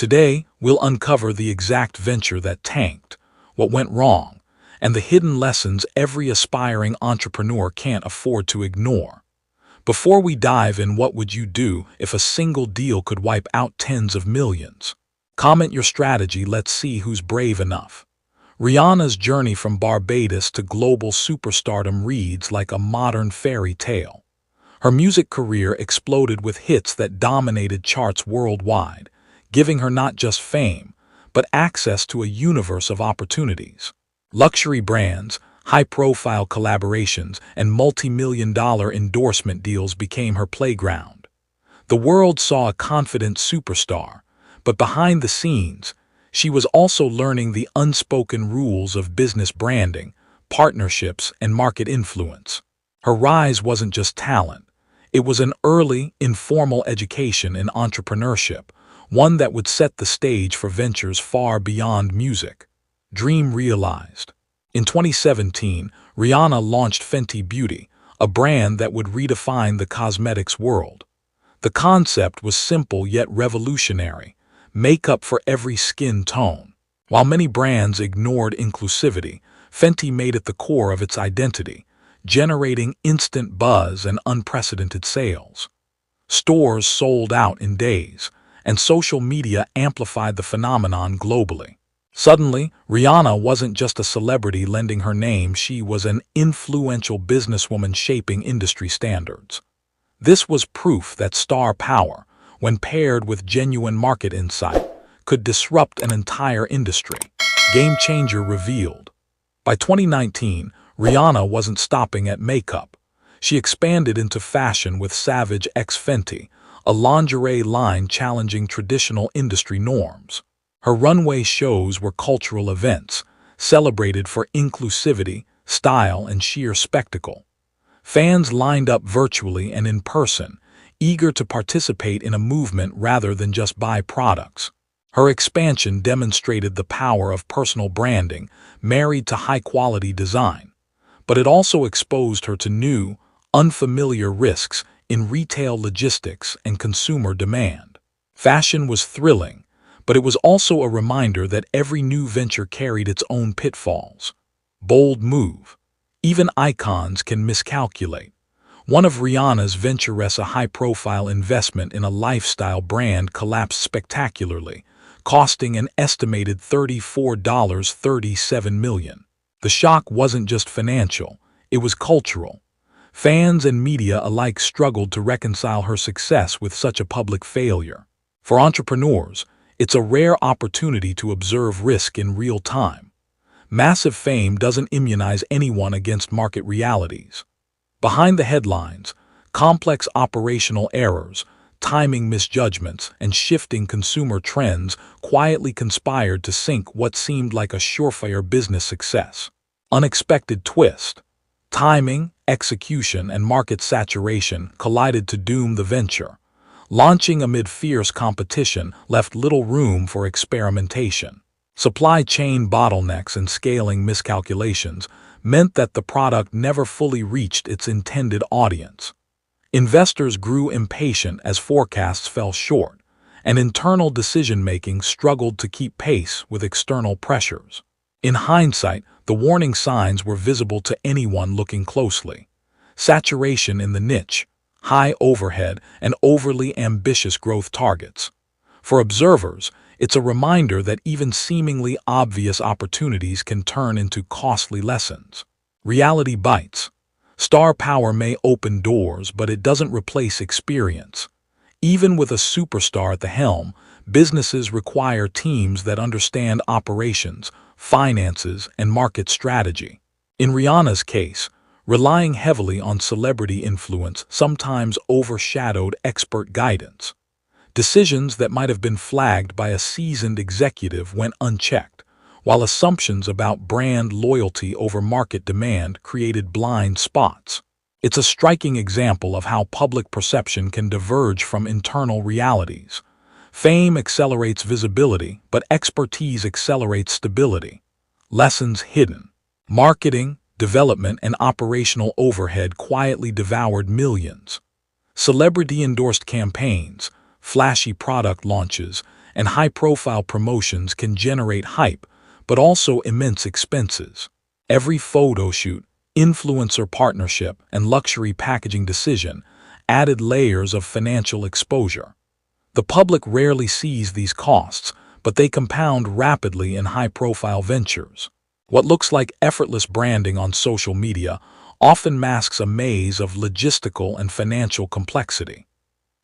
Today, we'll uncover the exact venture that tanked, what went wrong, and the hidden lessons every aspiring entrepreneur can't afford to ignore. Before we dive in, what would you do if a single deal could wipe out tens of millions? Comment your strategy, let's see who's brave enough. Rihanna's journey from Barbados to global superstardom reads like a modern fairy tale. Her music career exploded with hits that dominated charts worldwide, giving her not just fame, but access to a universe of opportunities. Luxury brands, high-profile collaborations, and multi-million-dollar endorsement deals became her playground. The world saw a confident superstar, but behind the scenes, she was also learning the unspoken rules of business branding, partnerships, and market influence. Her rise wasn't just talent. It was an early, informal education in entrepreneurship, one that would set the stage for ventures far beyond music. Dream realized. In 2017, Rihanna launched Fenty Beauty, a brand that would redefine the cosmetics world. The concept was simple yet revolutionary: makeup for every skin tone. While many brands ignored inclusivity, Fenty made it the core of its identity, generating instant buzz and unprecedented sales. Stores sold out in days, and social media amplified the phenomenon globally. Suddenly, Rihanna wasn't just a celebrity lending her name, she was an influential businesswoman shaping industry standards. This was proof that star power, when paired with genuine market insight, could disrupt an entire industry. Game changer revealed. By 2019, Rihanna wasn't stopping at makeup. She expanded into fashion with Savage x Fenty, a lingerie line challenging traditional industry norms. Her runway shows were cultural events, celebrated for inclusivity, style, and sheer spectacle. Fans lined up virtually and in person, eager to participate in a movement rather than just buy products. Her expansion demonstrated the power of personal branding, married to high-quality design. But it also exposed her to new, unfamiliar risks in retail logistics and consumer demand. Fashion was thrilling, but it was also a reminder that every new venture carried its own pitfalls. Bold move. Even icons can miscalculate. One of Rihanna's ventures, a high-profile investment in a lifestyle brand, collapsed spectacularly, costing an estimated $34.37 million. The shock wasn't just financial, it was cultural. Fans and media alike struggled to reconcile her success with such a public failure. For entrepreneurs, it's a rare opportunity to observe risk in real time. Massive fame doesn't immunize anyone against market realities. Behind the headlines, complex operational errors, timing misjudgments, and shifting consumer trends quietly conspired to sink what seemed like a surefire business success. Unexpected twist. Timing, execution, and market saturation collided to doom the venture. Launching amid fierce competition left little room for experimentation. Supply chain bottlenecks and scaling miscalculations meant that the product never fully reached its intended audience. Investors grew impatient as forecasts fell short, and internal decision-making struggled to keep pace with external pressures. In hindsight, the warning signs were visible to anyone looking closely. Saturation in the niche, high overhead, and overly ambitious growth targets. For observers, it's a reminder that even seemingly obvious opportunities can turn into costly lessons. Reality bites. Star power may open doors, but it doesn't replace experience. Even with a superstar at the helm, businesses require teams that understand operations, finances, and market strategy. In Rihanna's case, relying heavily on celebrity influence sometimes overshadowed expert guidance. Decisions that might have been flagged by a seasoned executive went unchecked, while assumptions about brand loyalty over market demand created blind spots. It's a striking example of how public perception can diverge from internal realities. Fame accelerates visibility, but expertise accelerates stability. Lessons hidden. Marketing, development, and operational overhead quietly devoured millions. Celebrity-endorsed campaigns, flashy product launches, and high-profile promotions can generate hype, but also immense expenses. Every photo shoot, influencer partnership, and luxury packaging decision added layers of financial exposure. The public rarely sees these costs, but they compound rapidly in high-profile ventures. What looks like effortless branding on social media often masks a maze of logistical and financial complexity.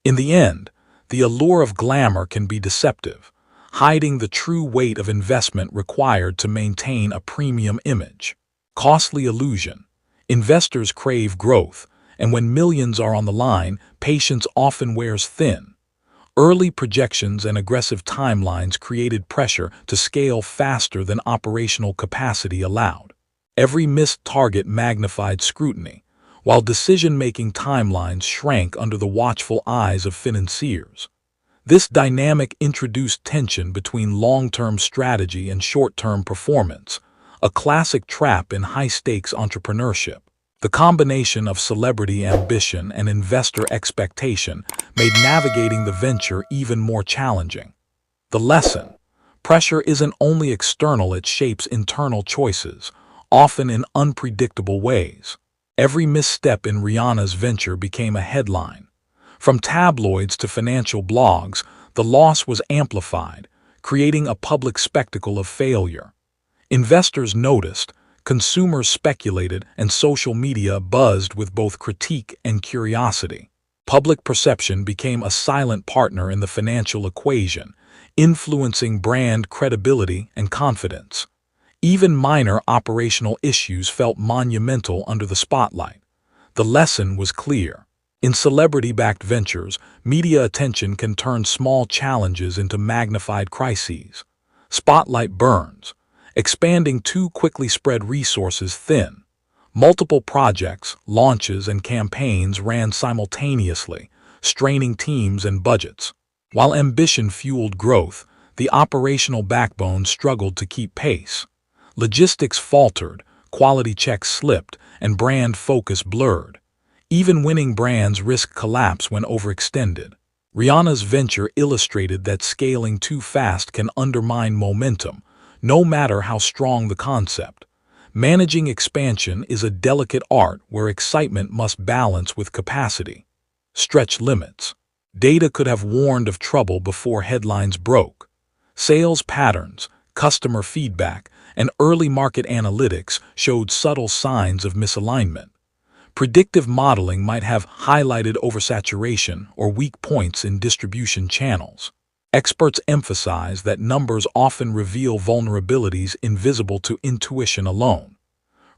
In the end, the allure of glamour can be deceptive, hiding the true weight of investment required to maintain a premium image. Costly illusion. Investors crave growth, and when millions are on the line, patience often wears thin. Early projections and aggressive timelines created pressure to scale faster than operational capacity allowed. Every missed target magnified scrutiny, while decision-making timelines shrank under the watchful eyes of financiers. This dynamic introduced tension between long-term strategy and short-term performance, a classic trap in high-stakes entrepreneurship. The combination of celebrity ambition and investor expectation made navigating the venture even more challenging. The lesson: pressure isn't only external, it shapes internal choices, often in unpredictable ways. Every misstep in Rihanna's venture became a headline. From tabloids to financial blogs, the loss was amplified, creating a public spectacle of failure. Investors noticed, consumers speculated, and social media buzzed with both critique and curiosity. Public perception became a silent partner in the financial equation, influencing brand credibility and confidence. Even minor operational issues felt monumental under the spotlight. The lesson was clear. In celebrity-backed ventures, media attention can turn small challenges into magnified crises. Spotlight burns. Expanding too quickly spread resources thin. Multiple projects, launches, and campaigns ran simultaneously, straining teams and budgets. While ambition fueled growth, the operational backbone struggled to keep pace. Logistics faltered, quality checks slipped, and brand focus blurred. Even winning brands risk collapse when overextended. Rihanna's venture illustrated that scaling too fast can undermine momentum, no matter how strong the concept. Managing expansion is a delicate art where excitement must balance with capacity. Stretch limits. Data could have warned of trouble before headlines broke. Sales patterns, customer feedback, and early market analytics showed subtle signs of misalignment. Predictive modeling might have highlighted oversaturation or weak points in distribution channels. Experts emphasize that numbers often reveal vulnerabilities invisible to intuition alone.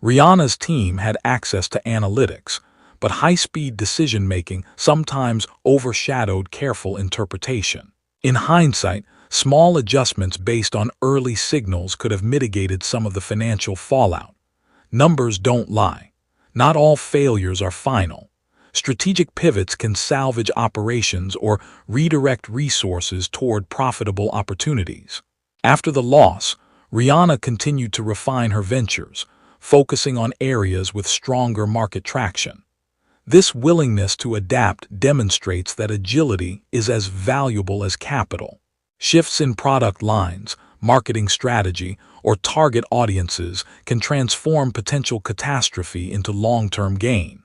Rihanna's team had access to analytics, but high-speed decision-making sometimes overshadowed careful interpretation. In hindsight, small adjustments based on early signals could have mitigated some of the financial fallout. Numbers don't lie. Not all failures are final. Strategic pivots can salvage operations or redirect resources toward profitable opportunities. After the loss, Rihanna continued to refine her ventures, focusing on areas with stronger market traction. This willingness to adapt demonstrates that agility is as valuable as capital. Shifts in product lines, marketing strategy, or target audiences can transform potential catastrophe into long-term gain.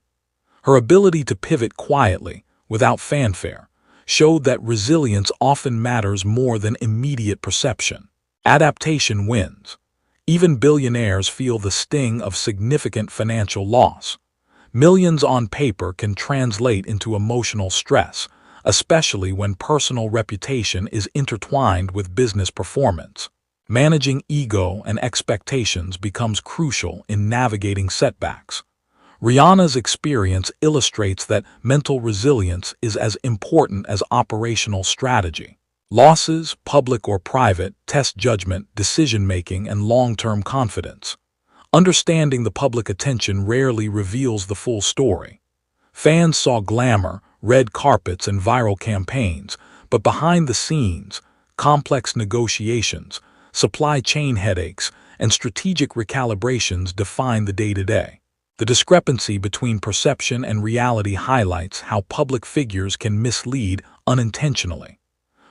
Her ability to pivot quietly, without fanfare, showed that resilience often matters more than immediate perception. Adaptation wins. Even billionaires feel the sting of significant financial loss. Millions on paper can translate into emotional stress, especially when personal reputation is intertwined with business performance. Managing ego and expectations becomes crucial in navigating setbacks. Rihanna's experience illustrates that mental resilience is as important as operational strategy. Losses, public or private, test judgment, decision-making, and long-term confidence. Understanding the public attention rarely reveals the full story. Fans saw glamour, red carpets, and viral campaigns, but behind the scenes, complex negotiations, supply chain headaches, and strategic recalibrations define the day-to-day. The discrepancy between perception and reality highlights how public figures can mislead unintentionally.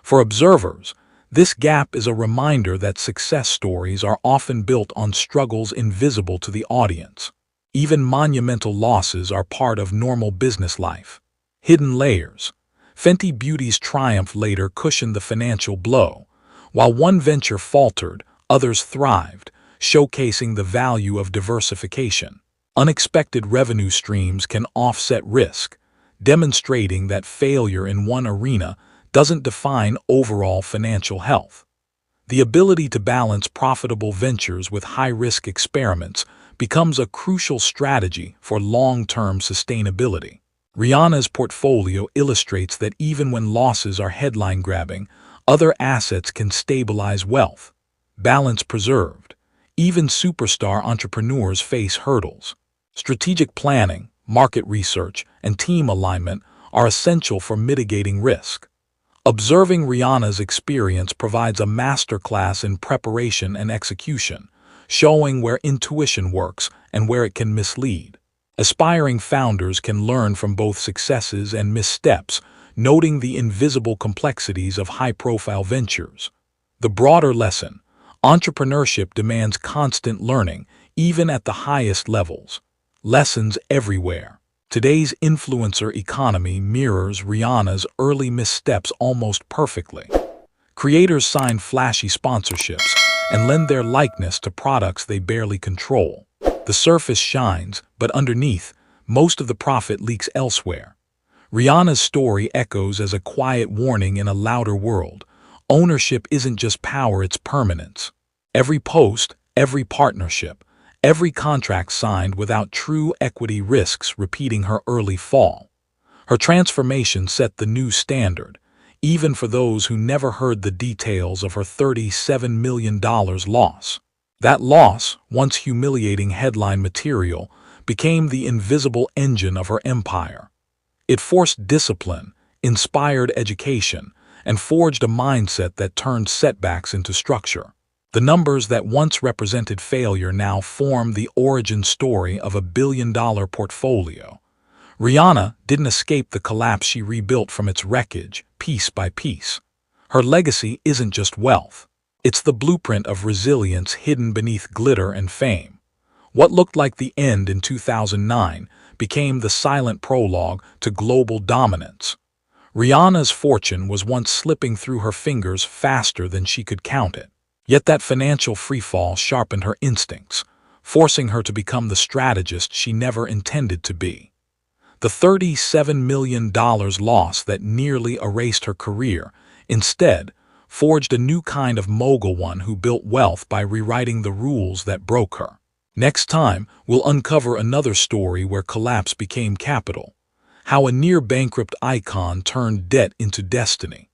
For observers, This gap is a reminder that success stories are often built on struggles invisible to the audience. Even monumental losses are part of normal business life. Hidden layers. Fenty Beauty's triumph later cushioned the financial blow. While one venture faltered, others thrived, showcasing the value of diversification. Unexpected revenue streams can offset risk, demonstrating that failure in one arena doesn't define overall financial health. The ability to balance profitable ventures with high-risk experiments becomes a crucial strategy for long-term sustainability. Rihanna's portfolio illustrates that even when losses are headline-grabbing, other assets can stabilize wealth. Balance preserved. Even superstar entrepreneurs face hurdles. Strategic planning, market research, and team alignment are essential for mitigating risk. Observing Rihanna's experience provides a masterclass in preparation and execution, showing where intuition works and where it can mislead. Aspiring founders can learn from both successes and missteps, noting the invisible complexities of high-profile ventures. The broader lesson: entrepreneurship demands constant learning, even at the highest levels. Lessons everywhere. Today's influencer economy mirrors Rihanna's early missteps almost perfectly. Creators sign flashy sponsorships and lend their likeness to products they barely control. The surface shines, but underneath, most of the profit leaks elsewhere. Rihanna's story echoes as a quiet warning in a louder world. Ownership isn't just power, it's permanence. Every post, every partnership, every contract signed without true equity risks repeating her early fall. Her transformation set the new standard, even for those who never heard the details of her $37 million loss. That loss, once humiliating headline material, became the invisible engine of her empire. It forced discipline, inspired education, and forged a mindset that turned setbacks into structure. The numbers that once represented failure now form the origin story of a billion-dollar portfolio. Rihanna didn't escape the collapse, she rebuilt from its wreckage, piece by piece. Her legacy isn't just wealth. It's the blueprint of resilience hidden beneath glitter and fame. What looked like the end in 2009 became the silent prologue to global dominance. Rihanna's fortune was once slipping through her fingers faster than she could count it. Yet that financial freefall sharpened her instincts, forcing her to become the strategist she never intended to be. The $37 million loss that nearly erased her career, instead, forged a new kind of mogul, one who built wealth by rewriting the rules that broke her. Next time, we'll uncover another story where collapse became capital, how a near-bankrupt icon turned debt into destiny.